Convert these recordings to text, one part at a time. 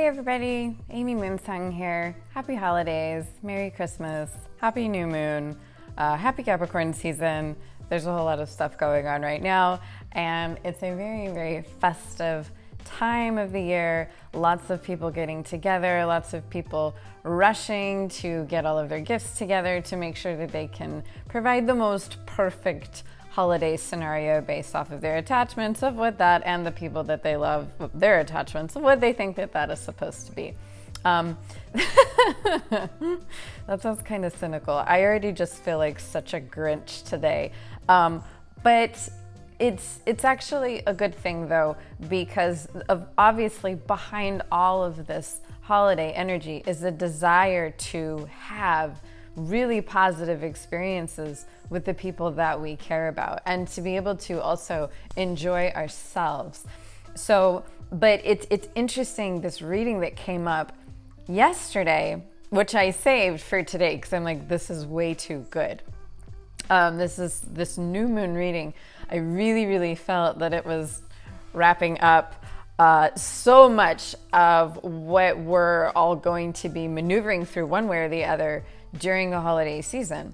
Hey everybody, Amy Moonsung here. Happy holidays, Merry Christmas, Happy New Moon, Happy Capricorn season. There's a whole lot of stuff going on right now, and it's a very, very festive time of the year. Lots of people getting together, lots of people rushing to get all of their gifts together to make sure that they can provide the most perfect holiday scenario based off of their attachments of what that and the people that they love, their attachments of what they think that that is supposed to be. That sounds kind of cynical. I already just feel like such a Grinch today. But it's actually a good thing though, because of obviously behind all of this holiday energy is a desire to have really positive experiences with the people that we care about and to be able to also enjoy ourselves. So, but it's interesting, this reading that came up yesterday, which I saved for today because I'm like, this is way too good. This new moon reading, I really felt that it was wrapping up so much of what we're all going to be maneuvering through one way or the other during the holiday season.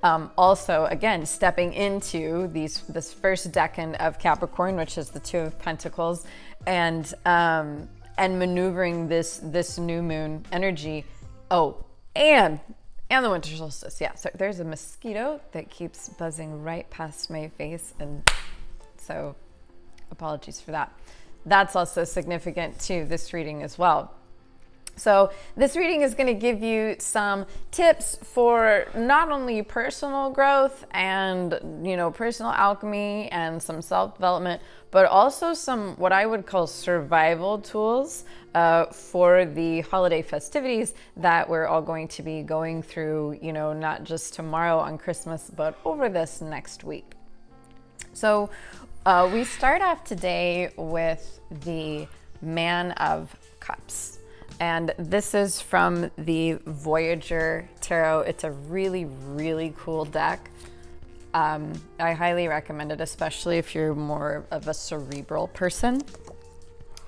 Also, again, stepping into this first decan of Capricorn, which is the Two of Pentacles, and maneuvering this new moon energy. Oh, and the Winter Solstice. Yeah, so there's a mosquito that keeps buzzing right past my face, and so apologies for that. That's also significant to this reading as well. So this reading is going to give you some tips for not only personal growth and, personal alchemy and some self-development, but also some what I would call survival tools for the holiday festivities that we're all going to be going through, not just tomorrow on Christmas, but over this next week. So we start off today with the Man of Cups. And this is from the Voyager Tarot. It's a really cool deck. I highly recommend it, especially if you're more of a cerebral person.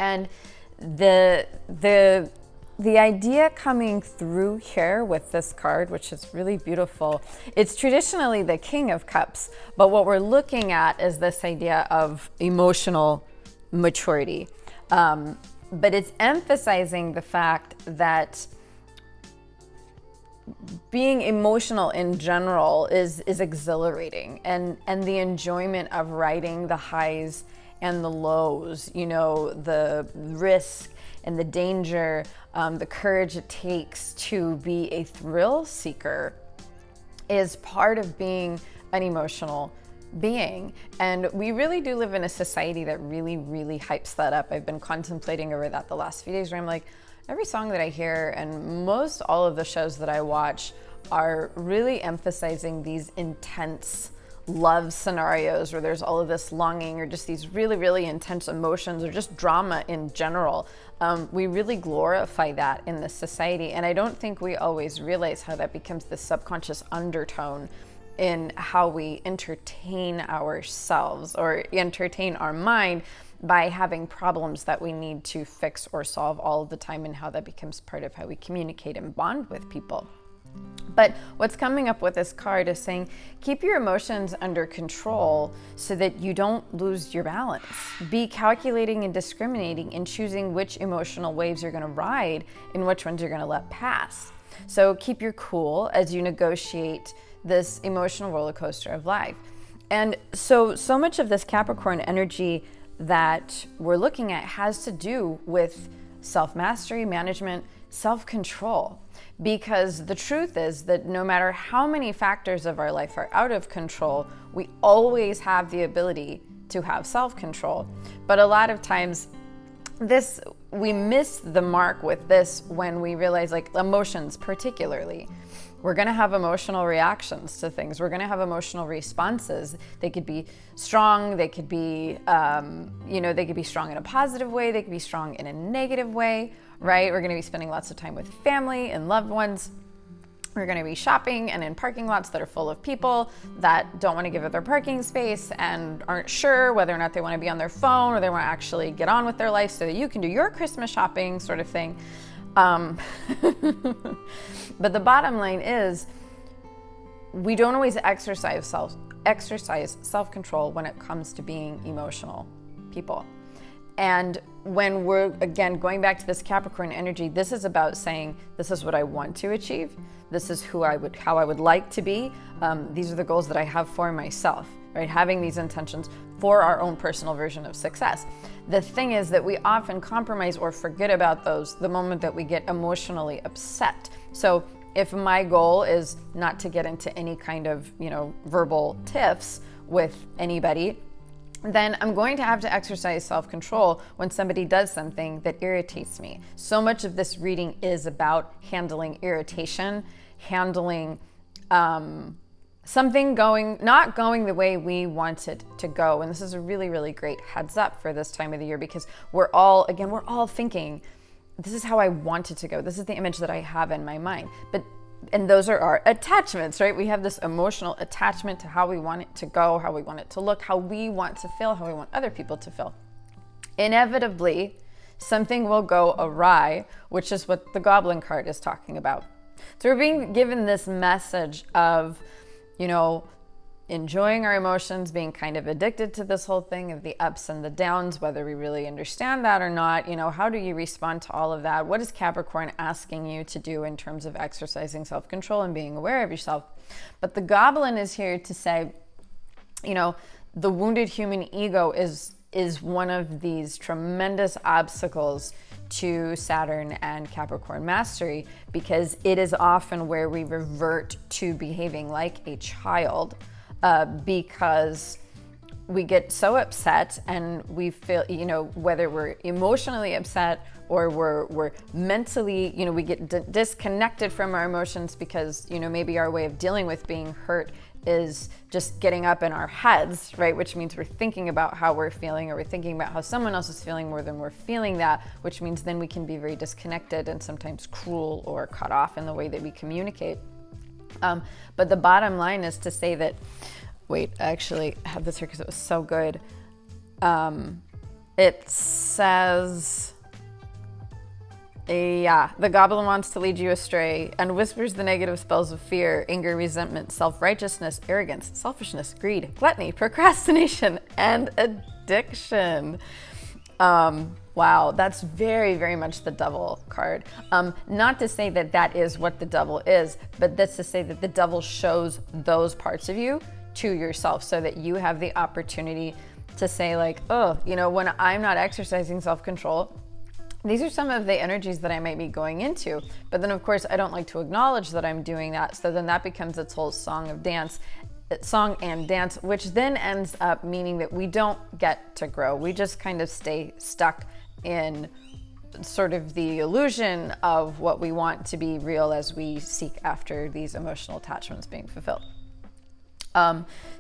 And the idea coming through here with this card, which is really beautiful, it's traditionally the King of Cups, but what we're looking at is this idea of emotional maturity. But it's emphasizing the fact that being emotional in general is exhilarating, and the enjoyment of riding the highs and the lows, the risk and the danger, the courage it takes to be a thrill seeker is part of being an emotional being. And we really do live in a society that really hypes that up. I've been contemplating over that the last few days, where I'm like, every song that I hear and most all of the shows that I watch are really emphasizing these intense love scenarios where there's all of this longing or just these really intense emotions or just drama in general. We really glorify that in this society, and I don't think we always realize how that becomes this subconscious undertone in how we entertain ourselves or entertain our mind by having problems that we need to fix or solve all of the time, and how that becomes part of how we communicate and bond with people. But what's coming up with this card is saying, keep your emotions under control so that you don't lose your balance. Be calculating and discriminating in choosing which emotional waves you're going to ride and which ones you're going to let pass. So keep your cool as you negotiate this emotional roller coaster of life. And so much of this Capricorn energy that we're looking at has to do with self-mastery, management, self-control. Because the truth is that no matter how many factors of our life are out of control, we always have the ability to have self-control. But a lot of times we miss the mark with this when we realize, like emotions particularly, we're going to have emotional reactions to things. We're going to have emotional responses. They could be strong. They could be, they could be strong in a positive way. They could be strong in a negative way, right? We're going to be spending lots of time with family and loved ones. We're going to be shopping and in parking lots that are full of people that don't want to give up their parking space and aren't sure whether or not they want to be on their phone or they want to actually get on with their life so that you can do your Christmas shopping, sort of thing. But the bottom line is, we don't always exercise self-control when it comes to being emotional people. And when we're, again, going back to this Capricorn energy, this is about saying, this is what I want to achieve. This is how I would like to be. These are the goals that I have for myself, right? Having these intentions for our own personal version of success. The thing is that we often compromise or forget about those the moment that we get emotionally upset. So if my goal is not to get into any kind of, verbal tiffs with anybody, then I'm going to have to exercise self-control when somebody does something that irritates me. So much of this reading is about handling irritation, handling something not going the way we want it to go. And this is a really, really great heads up for this time of the year, because we're all thinking, this is how I want it to go. This is the image that I have in my mind. And those are our attachments, right? We have this emotional attachment to how we want it to go, how we want it to look, how we want to feel, how we want other people to feel. Inevitably, something will go awry, which is what the Goblin card is talking about. So we're being given this message of, enjoying our emotions, being kind of addicted to this whole thing of the ups and the downs, whether we really understand that or not. How do you respond to all of that? What is Capricorn asking you to do in terms of exercising self-control and being aware of yourself? But the Goblin is here to say, the wounded human ego is one of these tremendous obstacles to Saturn and Capricorn mastery, because it is often where we revert to behaving like a child. Because we get so upset and we feel, whether we're emotionally upset or we're mentally, we get disconnected from our emotions because, maybe our way of dealing with being hurt is just getting up in our heads, right? Which means we're thinking about how we're feeling, or we're thinking about how someone else is feeling more than we're feeling that, which means then we can be very disconnected and sometimes cruel or cut off in the way that we communicate. But the bottom line is to say that, I actually have this here because it was so good. It says, the goblin wants to lead you astray and whispers the negative spells of fear, anger, resentment, self-righteousness, arrogance, selfishness, greed, gluttony, procrastination, and addiction. Wow, that's very, very much the devil card. Not to say that that is what the devil is, but that's to say that the devil shows those parts of you to yourself so that you have the opportunity to say when I'm not exercising self-control, these are some of the energies that I might be going into. But then of course I don't like to acknowledge that I'm doing that. So then that becomes its whole song and dance, which then ends up meaning that we don't get to grow. We just kind of stay stuck in sort of the illusion of what we want to be real as we seek after these emotional attachments being fulfilled.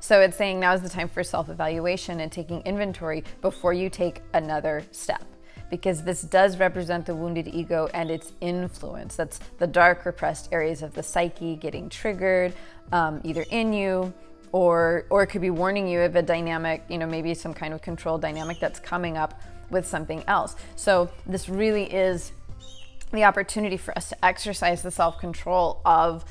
So it's saying now is the time for self-evaluation and taking inventory before you take another step, because this does represent the wounded ego and its influence. That's the dark repressed areas of the psyche getting triggered, either in you or it could be warning you of a dynamic, maybe some kind of control dynamic that's coming up with something else. So this really is the opportunity for us to exercise the self-control of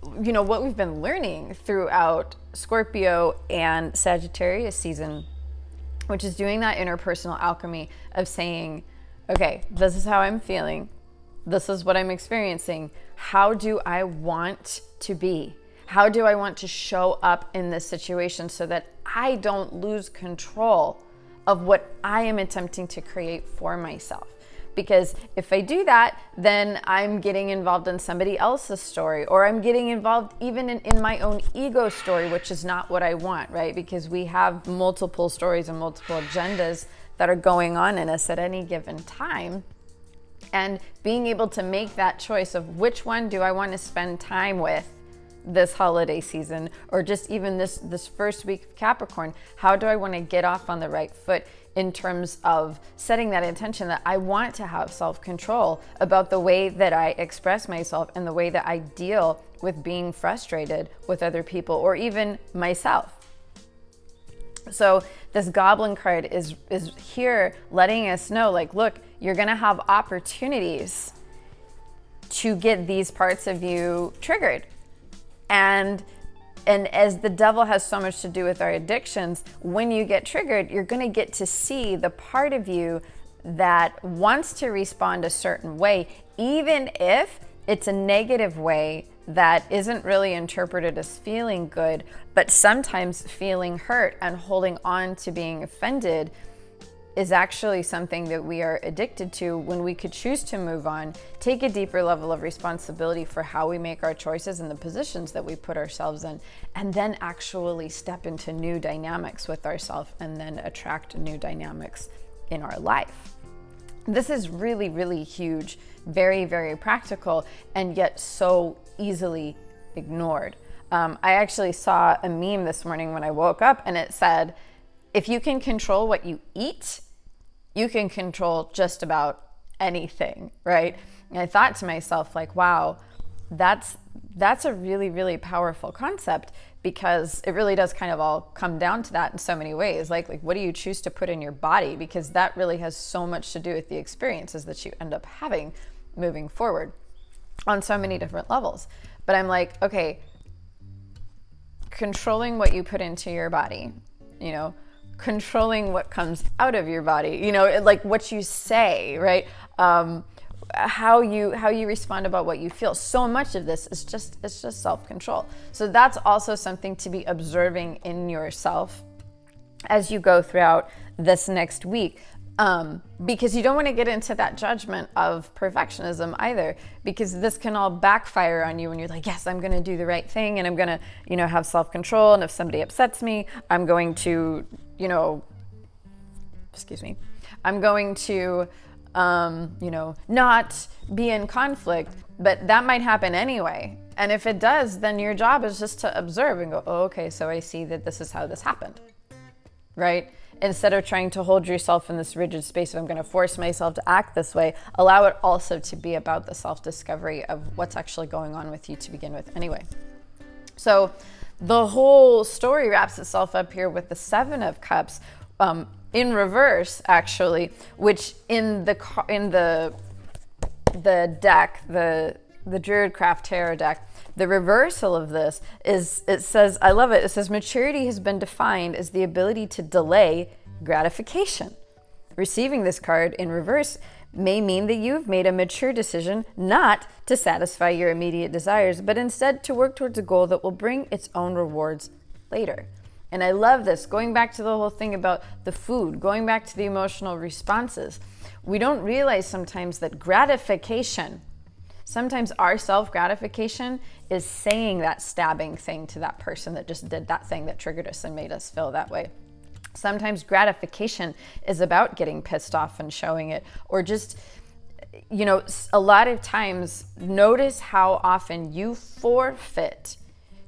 what we've been learning throughout Scorpio and Sagittarius season, which is doing that interpersonal alchemy of saying, okay, this is how I'm feeling. This is what I'm experiencing. How do I want to be? How do I want to show up in this situation so that I don't lose control of what I am attempting to create for myself? Because if I do that, then I'm getting involved in somebody else's story, or I'm getting involved even in my own ego story, which is not what I want, right? Because we have multiple stories and multiple agendas that are going on in us at any given time. And being able to make that choice of which one do I want to spend time with this holiday season, or just even this first week of Capricorn, how do I want to get off on the right foot in terms of setting that intention that I want to have self-control about the way that I express myself and the way that I deal with being frustrated with other people or even myself. So this Goblin card is here letting us know, like, look, you're gonna have opportunities to get these parts of you triggered. And as the devil has so much to do with our addictions, when you get triggered, you're gonna get to see the part of you that wants to respond a certain way, even if it's a negative way that isn't really interpreted as feeling good, but sometimes feeling hurt and holding on to being offended is actually something that we are addicted to, when we could choose to move on, take a deeper level of responsibility for how we make our choices and the positions that we put ourselves in, and then actually step into new dynamics with ourselves and then attract new dynamics in our life. This is really, really huge, very, very practical, and yet so easily ignored. I actually saw a meme this morning when I woke up, and it said, if you can control what you eat, you can control just about anything, right? And I thought to myself, like, wow, that's a really, really powerful concept, because it really does kind of all come down to that in so many ways. Like what do you choose to put in your body? Because that really has so much to do with the experiences that you end up having moving forward on so many different levels. But I'm like, okay, controlling what you put into your body, you know, controlling what comes out of your body, you know, like what you say, right? How you respond about what you feel. So much of this is just self-control. So that's also something to be observing in yourself as you go throughout this next week. Because you don't want to get into that judgment of perfectionism either, because this can all backfire on you when you're like, yes, I'm going to do the right thing, and I'm going to, you know, have self-control. And if somebody upsets me, I'm going to, you know, I'm going to, you know, not be in conflict, but that might happen anyway. And if it does, then your job is just to observe and go, oh, okay, so I see that this is how this happened, right? Instead of trying to hold yourself in this rigid space of I'm going to force myself to act this way, allow it also to be about the self-discovery of what's actually going on with you to begin with anyway. So the whole story wraps itself up here with the Seven of Cups, in reverse, actually, which in the deck, the Druidcraft Tarot deck, the reversal of this is, it says, I love it. It says, maturity has been defined as the ability to delay gratification. Receiving this card in reverse may mean that you've made a mature decision not to satisfy your immediate desires, but instead to work towards a goal that will bring its own rewards later. And I love this, going back to the whole thing about the food, going back to the emotional responses. We don't realize sometimes that gratification, sometimes our self-gratification is saying that stabbing thing to that person that just did that thing that triggered us and made us feel that way. Sometimes gratification is about getting pissed off and showing it, or just, you know, a lot of times notice how often you forfeit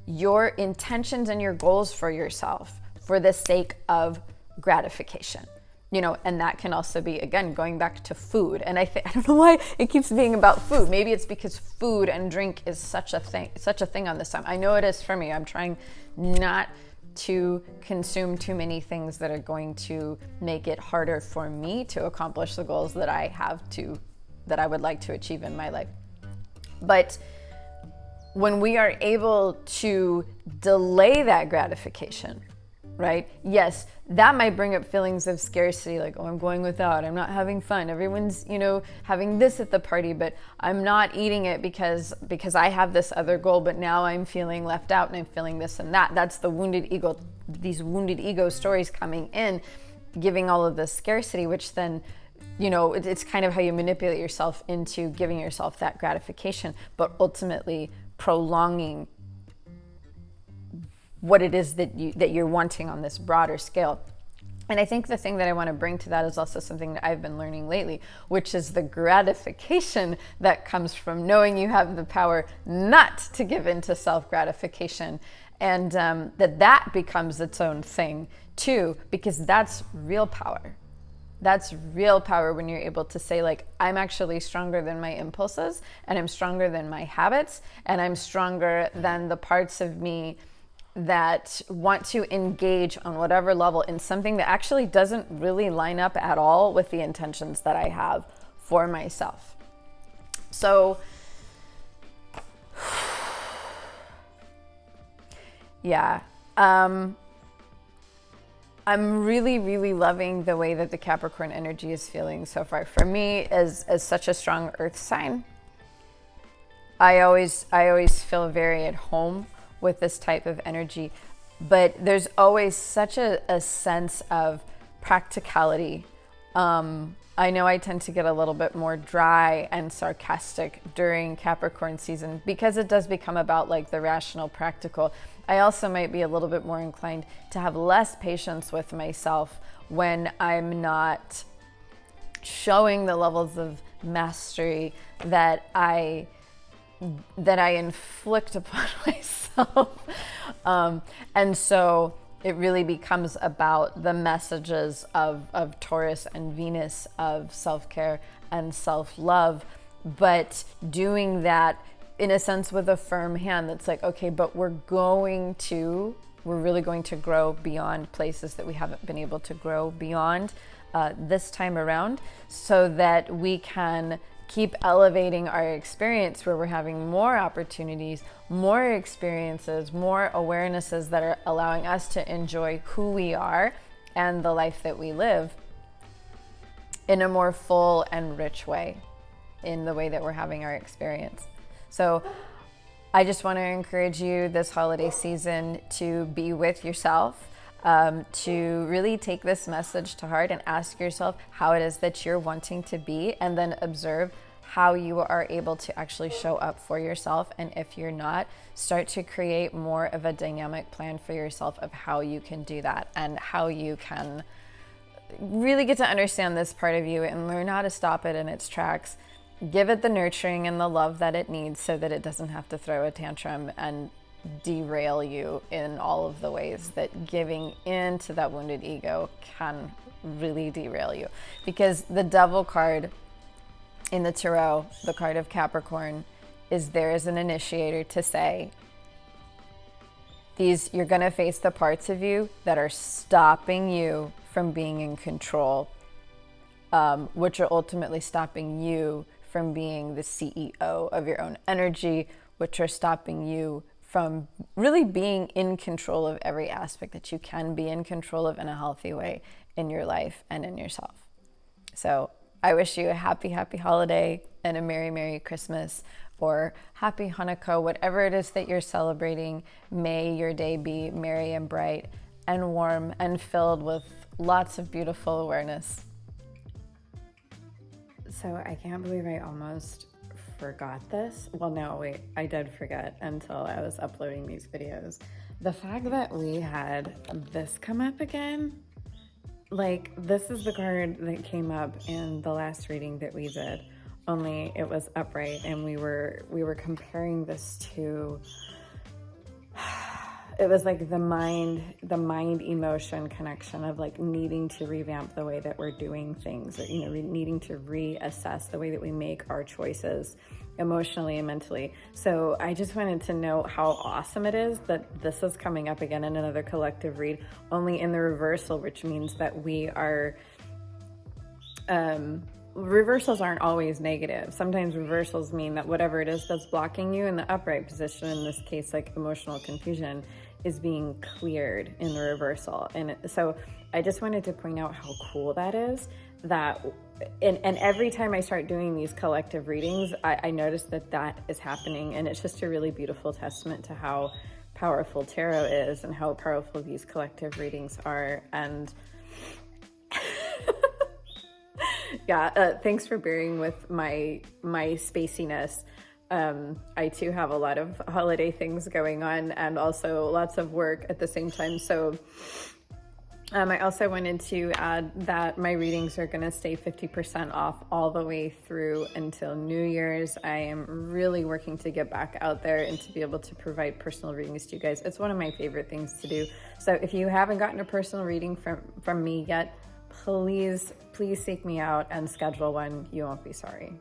your intentions and your goals for yourself for the sake of gratification. You know, and that can also be, again, going back to food. And I don't know why it keeps being about food. Maybe it's because food and drink is such a thing on this time. I know it is for me. I'm trying not to consume too many things that are going to make it harder for me to accomplish the goals that I would like to achieve in my life. But when we are able to delay that gratification, right? Yes, that might bring up feelings of scarcity, like, oh, I'm going without, I'm not having fun. Everyone's, you know, having this at the party, but I'm not eating it because I have this other goal, but now I'm feeling left out and I'm feeling this and that. That's the wounded ego, these wounded ego stories coming in, giving all of this scarcity, which then, you know, it's kind of how you manipulate yourself into giving yourself that gratification, but ultimately prolonging what it is that you're wanting on this broader scale. And I think the thing that I want to bring to that is also something that I've been learning lately, which is the gratification that comes from knowing you have the power not to give in to self-gratification, and that becomes its own thing too, because that's real power. That's real power when you're able to say, like, I'm actually stronger than my impulses, and I'm stronger than my habits, and I'm stronger than the parts of me that want to engage on whatever level in something that actually doesn't really line up at all with the intentions that I have for myself. So, yeah. I'm really, really loving the way that the Capricorn energy is feeling so far. For me, as such a strong earth sign, I always feel very at home with this type of energy. But there's always such a sense of practicality. I know I tend to get a little bit more dry and sarcastic during Capricorn season because it does become about like the rational, practical. I also might be a little bit more inclined to have less patience with myself when I'm not showing the levels of mastery that I inflict upon myself. And so it really becomes about the messages of Taurus and Venus, of self-care and self-love, but doing that in a sense with a firm hand that's like, okay, but we're really going to grow beyond places that we haven't been able to grow beyond this time around, so that we can keep elevating our experience where we're having more opportunities, more experiences, more awarenesses that are allowing us to enjoy who we are and the life that we live in a more full and rich way in the way that we're having our experience. So I just want to encourage you this holiday season to be with yourself, to really take this message to heart and ask yourself how it is that you're wanting to be, and then observe how you are able to actually show up for yourself. And if you're not, start to create more of a dynamic plan for yourself of how you can do that and how you can really get to understand this part of you and learn how to stop it in its tracks. Give it the nurturing and the love that it needs so that it doesn't have to throw a tantrum and derail you in all of the ways that giving in to that wounded ego can really derail you. Because the Devil card in the tarot, the card of Capricorn, is there as an initiator to say, you're going to face the parts of you that are stopping you from being in control, which are ultimately stopping you from being the CEO of your own energy, which are stopping you from really being in control of every aspect that you can be in control of in a healthy way in your life and in yourself. So I wish you a happy, happy holiday and a Merry, Merry Christmas, or Happy Hanukkah, whatever it is that you're celebrating. May your day be merry and bright and warm and filled with lots of beautiful awareness. So I can't believe I almost forgot this. Well, no, wait, I did forget until I was uploading these videos. The fact that we had this come up again, like, this is the card that came up in the last reading that we did, only it was upright, and we were comparing this to, it was like the mind emotion connection of like needing to revamp the way that we're doing things, or, you know, needing to reassess the way that we make our choices emotionally and mentally. So I just wanted to know how awesome it is that this is coming up again in another collective read, only in the reversal, which means that we are, reversals aren't always negative. Sometimes reversals mean that whatever it is that's blocking you in the upright position, in this case, like emotional confusion, is being cleared in the reversal. And so I just wanted to point out how cool that is, that and every time I start doing these collective readings, I notice that is happening, and it's just a really beautiful testament to how powerful tarot is and how powerful these collective readings are. And yeah, thanks for bearing with my spaciness. I too have a lot of holiday things going on and also lots of work at the same time. So I also wanted to add that my readings are going to stay 50% off all the way through until New Year's. I am really working to get back out there and to be able to provide personal readings to you guys. It's one of my favorite things to do. So if you haven't gotten a personal reading from me yet, please seek me out and schedule one. You won't be sorry.